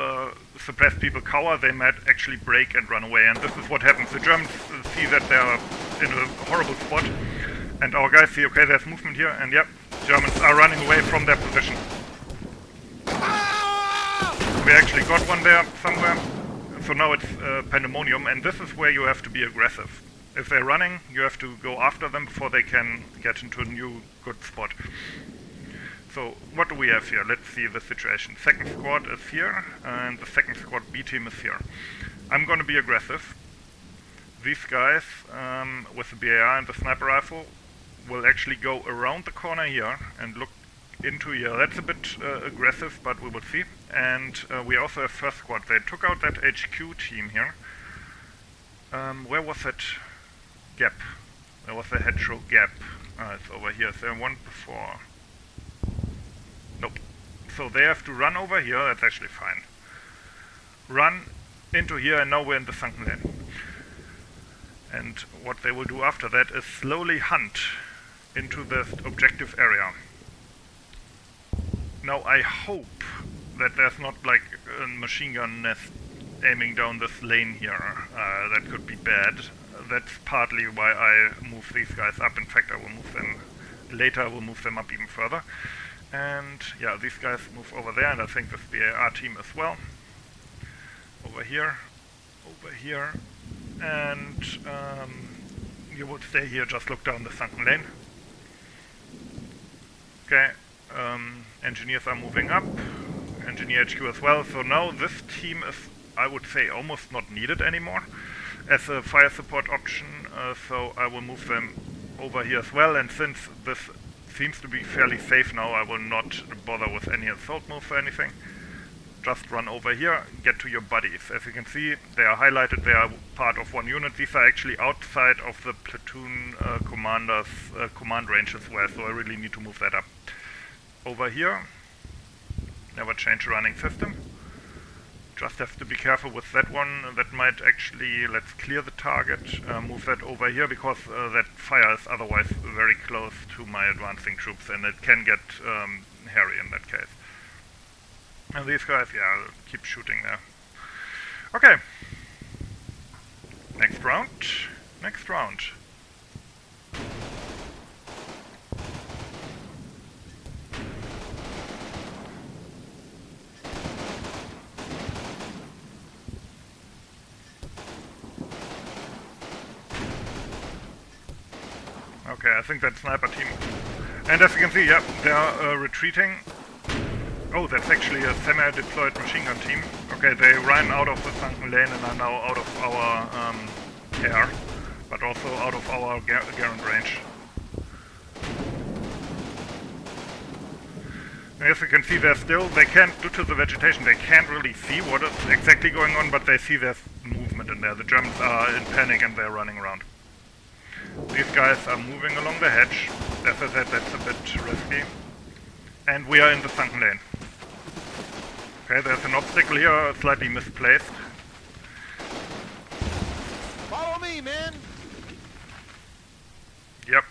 suppressed people cower, they might actually break and run away, and this is what happens. The Germans see that they are in a horrible spot, and our guys see, okay, there's movement here, and yep, Germans are running away from their position. We actually got one there somewhere, so now it's pandemonium, and this is where you have to be aggressive. If they're running, you have to go after them before they can get into a new good spot. So what do we have here? Let's see the situation. Second squad is here, and the second squad B team is here. I'm going to be aggressive. These guys with the BAR and the sniper rifle will actually go around the corner here and look into here. That's a bit aggressive, but we will see. And we also have first squad. They took out that HQ team here. Where was that gap? There was a hedgerow gap. It's over here. Is there one before? Nope. So they have to run over here. That's actually fine. Run into here, and now we're in the sunken lane. And what they will do after that is slowly hunt into the objective area. Now I hope that there's not like a machine gun nest aiming down this lane here. That could be bad. That's partly why I move these guys up. In fact, I will move them later. I will move them up even further. And yeah, these guys move over there, and I think this BAR team as well. Over here, and you would stay here, just look down the sunken lane. Okay, engineers are moving up, engineer HQ as well, so now this team is, I would say, almost not needed anymore as a fire support option, so I will move them over here as well, and since this seems to be fairly safe now, I will not bother with any assault moves or anything. Just run over here, get to your buddies. As you can see, they are highlighted, they are part of one unit. These are actually outside of the platoon commander's command range as well, so I really need to move that up. Over here, never change running system. Just have to be careful with that one. That might actually, let's clear the target, move that over here, because that fire is otherwise very close to my advancing troops, and it can get hairy in that case. And these guys, yeah, I'll keep shooting there. Okay. Next round. Next round. Okay, I think that sniper team. And as you can see, yeah, they are retreating. Oh, that's actually a semi-deployed machine gun team. Okay, they ran out of the sunken lane and are now out of our air, but also out of our Garand range. And as you can see, they can't, due to the vegetation, they can't really see what is exactly going on, but they see there's movement in there. The Germans are in panic and they're running around. These guys are moving along the hedge. As I said, that's a bit risky. And we are in the sunken lane. Okay, there's an obstacle here, slightly misplaced. Follow me, man! Yep.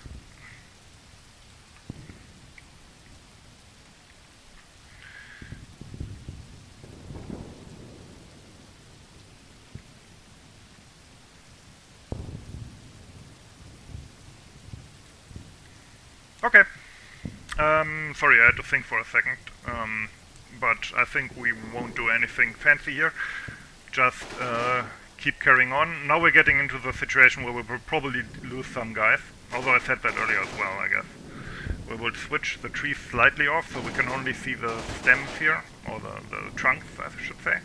Okay. Sorry, I had to think for a second. But I think we won't do anything fancy here. Just keep carrying on. Now we're getting into the situation where we will probably lose some guys. Although I said that earlier as well, I guess. We will switch the trees slightly off so we can only see the stems here, or the trunks, I should say.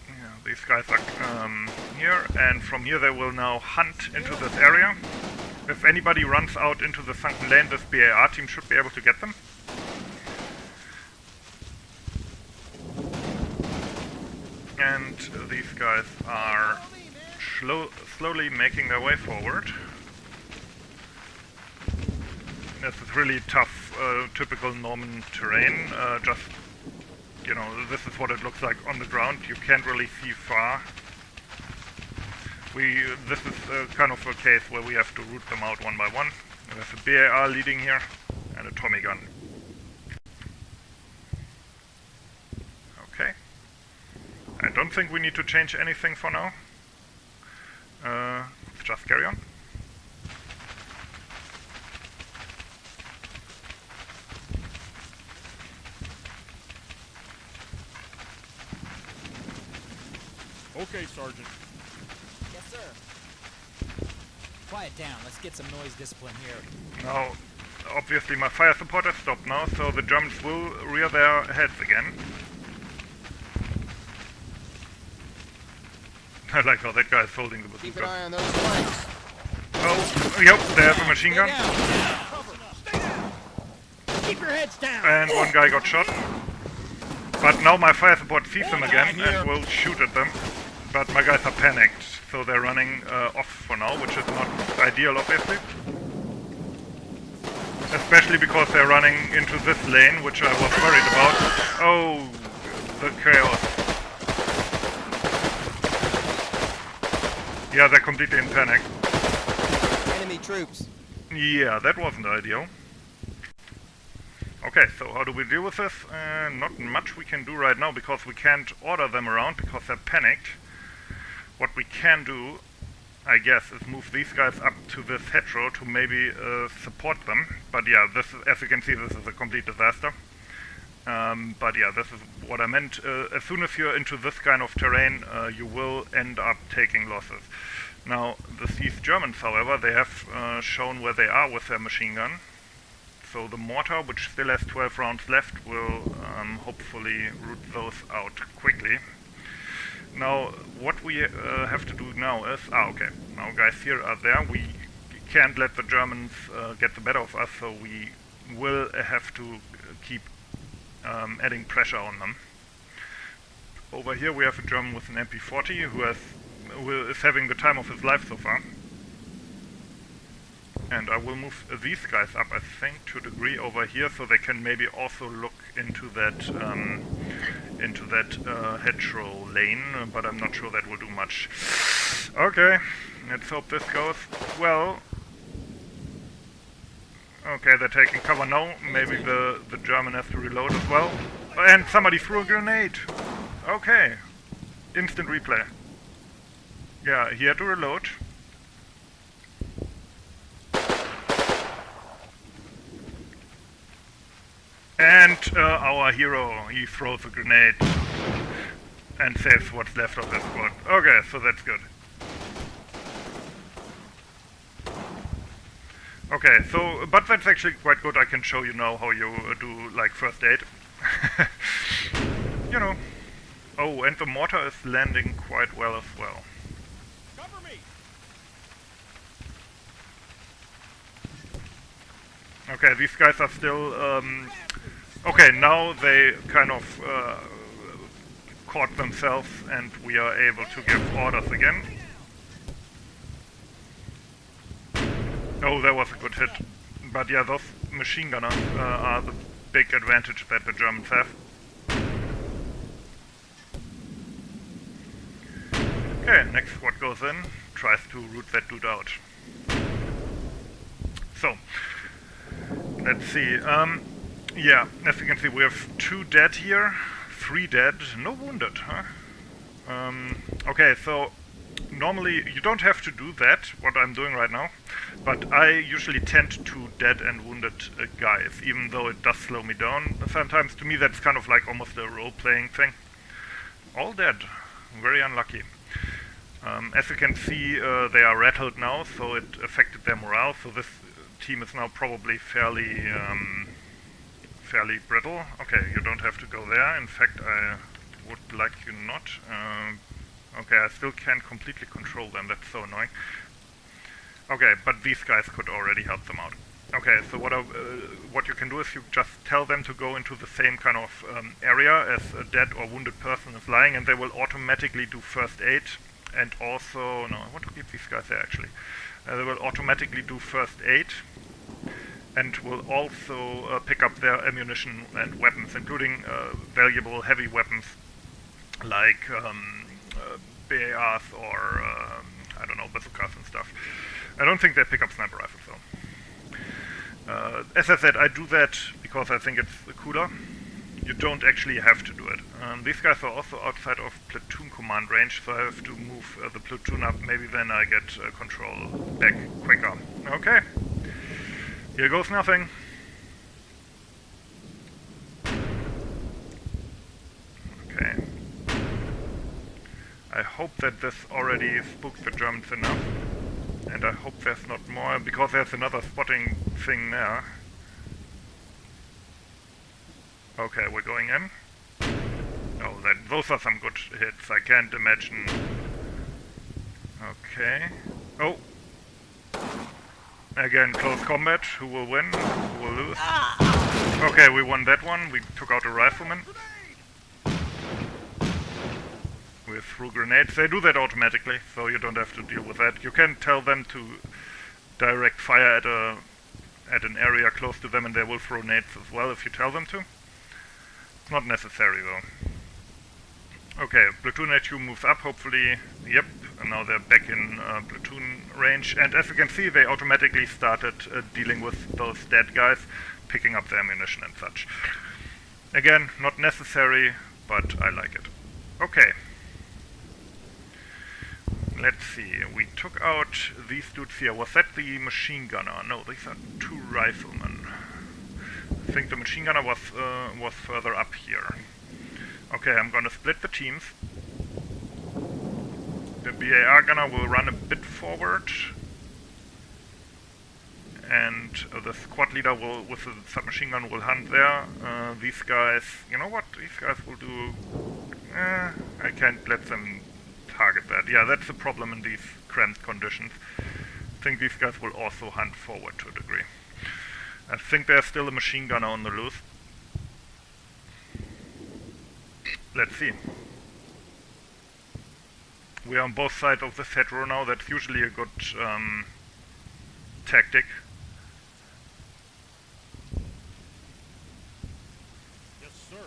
Yeah, these guys are here, and from here they will now hunt into this area. If anybody runs out into the sunken lane, this BAR team should be able to get them. And these guys are slowly making their way forward. This is really tough, typical Norman terrain. Just, you know, this is what it looks like on the ground. You can't really see far. This is kind of a case where we have to root them out one by one. There's a BAR leading here, and a Tommy gun. Okay. I don't think we need to change anything for now. Let's just carry on. Okay, Sergeant. Yes, sir. quiet down. Let's get some noise discipline here. Now, obviously my fire support has stopped now, so the Germans will rear their heads again. I like how that guy is holding the bazooka. Keep an eye on those flanks. Oh, yep, there's a machine gun. Stay down. Keep your heads down. And one guy got shot. But now my fire support sees them again and will shoot at them. But my guys are panicked, so they're running off for now, which is not ideal, obviously. Especially because they're running into this lane, which I was worried about. Oh, the chaos. Yeah, they're completely in panic. Enemy troops. Yeah, that wasn't ideal. Okay, so how do we deal with this? Not much we can do right now because we can't order them around because they're panicked. What we can do, I guess, is move these guys up to this hedgerow to maybe support them. But yeah, this is, as you can see, this is a complete disaster. But yeah, this is what I meant. As soon as you're into this kind of terrain, you will end up taking losses. Now, these Germans, however, they have shown where they are with their machine gun. So the mortar, which still has 12 rounds left, will hopefully root those out quickly. Now, what we have to do now is... okay, now guys here are there. We can't let the Germans get the better of us, so we will have to keep adding pressure on them. Over here we have a German with an MP40 who is having the time of his life so far. And I will move these guys up, I think, to a degree over here, so they can maybe also look into that hedgerow lane, but I'm not sure that will do much. Okay, let's hope this goes well. Okay, they're taking cover now. Maybe the German has to reload as well. And somebody threw a grenade! Okay, instant replay. Yeah, he had to reload. And our hero, he throws a grenade and saves what's left of his squad. Okay, so that's good. Okay, so, but that's actually quite good. I can show you now how you do, like, first aid. You know. Oh, and the mortar is landing quite well as well. Cover me. Okay, these guys are still, okay, now they kind of caught themselves and we are able to give orders again. Oh, that was a good hit. But yeah, those machine gunners are the big advantage that the Germans have. Okay, next squad goes in, tries to root that dude out. So, let's see. Yeah, as you can see, we have 2 dead here, 3 dead, no wounded, huh? Okay, so normally you don't have to do that, what I'm doing right now, but I usually tend to dead and wounded guys, even though it does slow me down. Sometimes to me that's kind of like almost a role-playing thing. All dead, very unlucky. As you can see, they are rattled now, so it affected their morale, so this team is now probably fairly brittle. Okay, you don't have to go there. In fact, I would like you not. Okay, I still can't completely control them. That's so annoying. Okay, but these guys could already help them out. Okay, so what you can do is you just tell them to go into the same kind of area as a dead or wounded person is lying, and they will automatically do first aid. And also, no, I want to keep these guys there actually. They will automatically do first aid. And will also pick up their ammunition and weapons, including valuable heavy weapons like BARs or, I don't know, bazookas and stuff. I don't think they pick up sniper rifles though. As I said, I do that because I think it's cooler. You don't actually have to do it. These guys are also outside of platoon command range, so I have to move the platoon up. Maybe then I get control back quicker. Okay. Here goes nothing. Okay. I hope that this already spooked the Germans enough. And I hope there's not more, because there's another spotting thing there. Okay, we're going in. Oh, those are some good hits, I can't imagine. Okay. Oh! Again, close combat. Who will win? Who will lose? Okay, we won that one. We took out a rifleman. We threw grenades. They do that automatically, so you don't have to deal with that. You can tell them to direct fire at an area close to them, and they will throw nades as well if you tell them to. It's not necessary though. Okay, platoon HQ moves up, hopefully. Yep, and now they're back in platoon range. And as you can see, they automatically started dealing with those dead guys, picking up their ammunition and such. Again, not necessary, but I like it. Okay. Let's see, we took out these dudes here. Was that the machine gunner? No, these are two riflemen. I think the machine gunner was further up here. Okay, I'm gonna split the teams. The BAR gunner will run a bit forward. And the squad leader will, with the submachine gun, will hunt there. These guys, you know what? These guys will do... I can't let them target that. Yeah, that's the problem in these cramped conditions. I think these guys will also hunt forward to a degree. I think there's still a machine gunner on the loose. Let's see. We are on both sides of this hedgerow now. That's usually a good tactic. Yes, sir.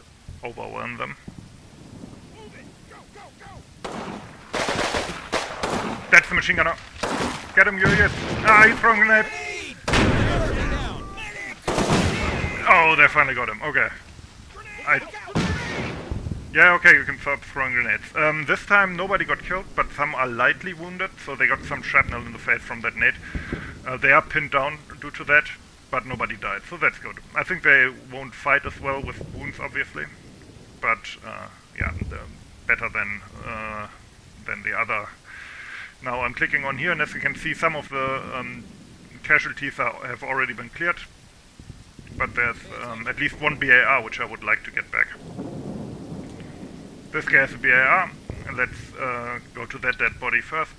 Overwhelm them. Move it. Go, go, go. That's the machine gunner. Get him, Julius. Ah, he's throwing a grenade. Down. Oh, they finally got him. Okay. Yeah, okay, you can stop throwing grenades. This time nobody got killed, but some are lightly wounded, so they got some shrapnel in the face from that nade. They are pinned down due to that, but nobody died, so that's good. I think they won't fight as well with wounds, obviously, but yeah, better than the other. Now I'm clicking on here, and as you can see, some of the casualties have already been cleared, but there's at least one BAR which I would like to get back. This guy has a BAR, and let's go to that dead body first.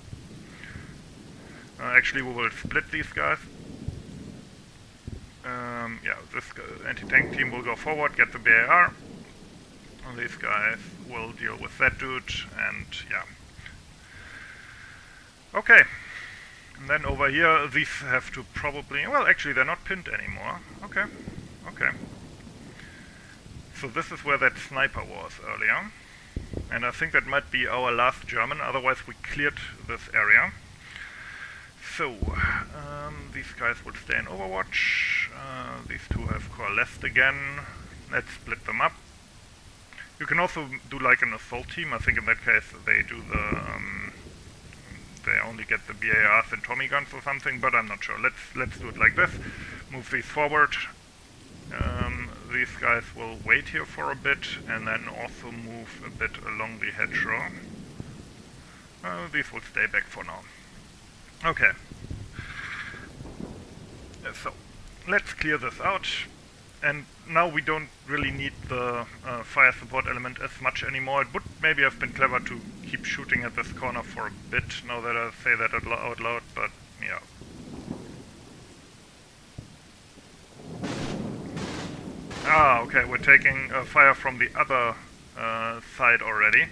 Actually, we will split these guys. Yeah, this anti-tank team will go forward, get the BAR. And these guys will deal with that dude, and yeah. Okay. And then over here, these have to probably... Well, actually, they're not pinned anymore. Okay. Okay. So this is where that sniper was earlier. And I think that might be our last German, otherwise we cleared this area. So, these guys will stay in Overwatch. These two have coalesced again. Let's split them up. You can also do like an assault team. I think in that case they do the... they only get the BARs and Tommy guns or something, but I'm not sure. Let's do it like this. Move these forward. These guys will wait here for a bit, and then also move a bit along the hedgerow. These will stay back for now. Okay. So, let's clear this out. And now we don't really need the fire support element as much anymore. It would maybe have been clever to keep shooting at this corner for a bit, now that I say that out loud, but yeah. Ah, okay, we're taking fire from the other side already.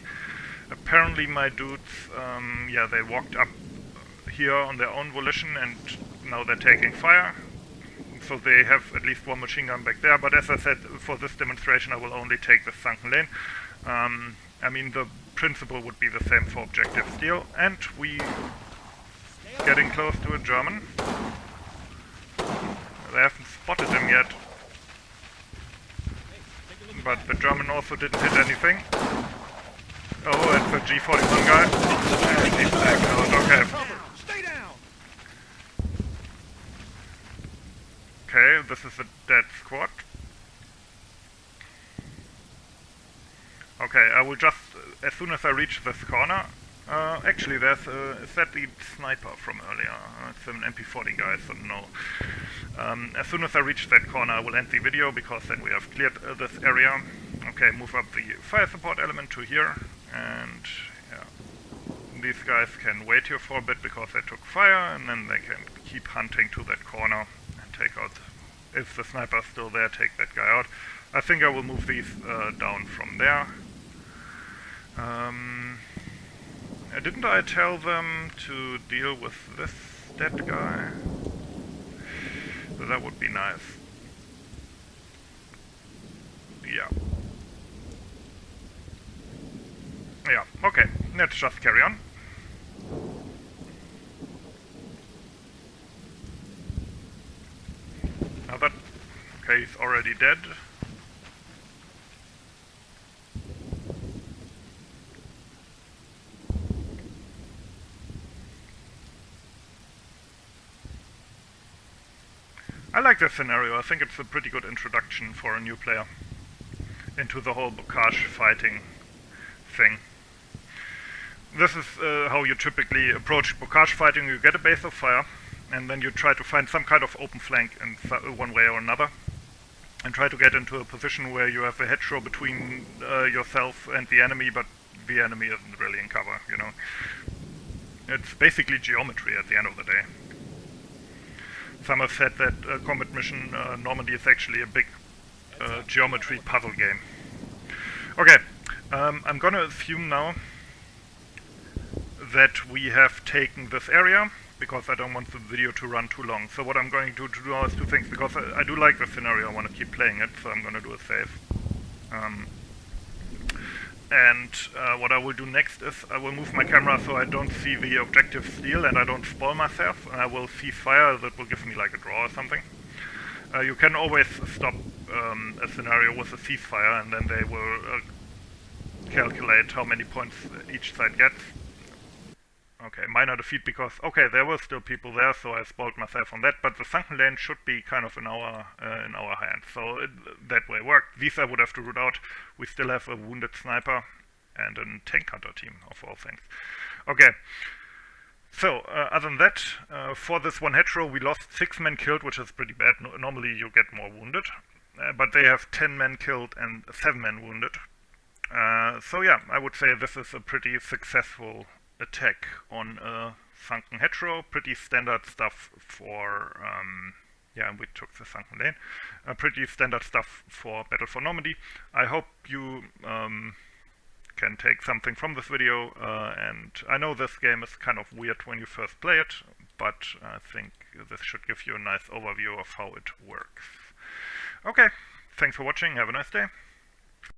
Apparently my dudes, yeah, they walked up here on their own volition, and now they're taking fire. So they have at least one machine gun back there, but as I said, for this demonstration I will only take the sunken lane. I mean, the principle would be the same for objective steel, and we getting close to a German. They haven't spotted him yet. But the German also didn't hit anything. Oh, it's a G41 guy. And he's back out, okay. Stay down. Okay, this is a dead squad. Okay, I will just, as soon as I reach this corner, Actually, there's is that the sniper from earlier? It's an MP40 guy, so no. As soon as I reach that corner, I will end the video, because then we have cleared this area. Okay, move up the fire support element to here, and yeah, these guys can wait here for a bit because they took fire, and then they can keep hunting to that corner and take out, if the sniper's still there, take that guy out. I think I will move these down from there. Didn't I tell them to deal with this dead guy? So that would be nice. Yeah. Yeah, okay, let's just carry on. Now that... okay, he's already dead. I like this scenario. I think it's a pretty good introduction for a new player into the whole bocage fighting thing. This is how you typically approach bocage fighting. You get a base of fire, and then you try to find some kind of open flank in one way or another, and try to get into a position where you have a hedgerow between yourself and the enemy, but the enemy isn't really in cover, you know. It's basically geometry at the end of the day. Some have said that combat mission Normandy is actually a big geometry puzzle game. Okay, I'm gonna assume now that we have taken this area, because I don't want the video to run too long. So what I'm going to do now is two things, because I do like the scenario, I want to keep playing it, so I'm gonna do a save. What I will do next is I will move my camera so I don't see the objective steal and I don't spoil myself, and I will cease fire. That will give me like a draw or something. You can always stop a scenario with a ceasefire, and then they will calculate how many points each side gets. Okay, minor defeat because, okay, there were still people there, so I spoiled myself on that, but the sunken lane should be kind of in our hands, so that way worked. These I would have to root out. We still have a wounded sniper and a tank hunter team, of all things. Okay, so other than that, for this one hedgerow we lost 6 men killed, which is pretty bad. Normally you get more wounded, but they have 10 men killed and 7 men wounded. So yeah, I would say this is a pretty successful attack on a sunken hedgerow. Pretty standard stuff for yeah, we took the sunken lane. Pretty standard stuff for Battle for Normandy. I hope you can take something from this video, and I know this game is kind of weird when you first play it, but I think this should give you a nice overview of how it works. Okay, thanks for watching, have a nice day.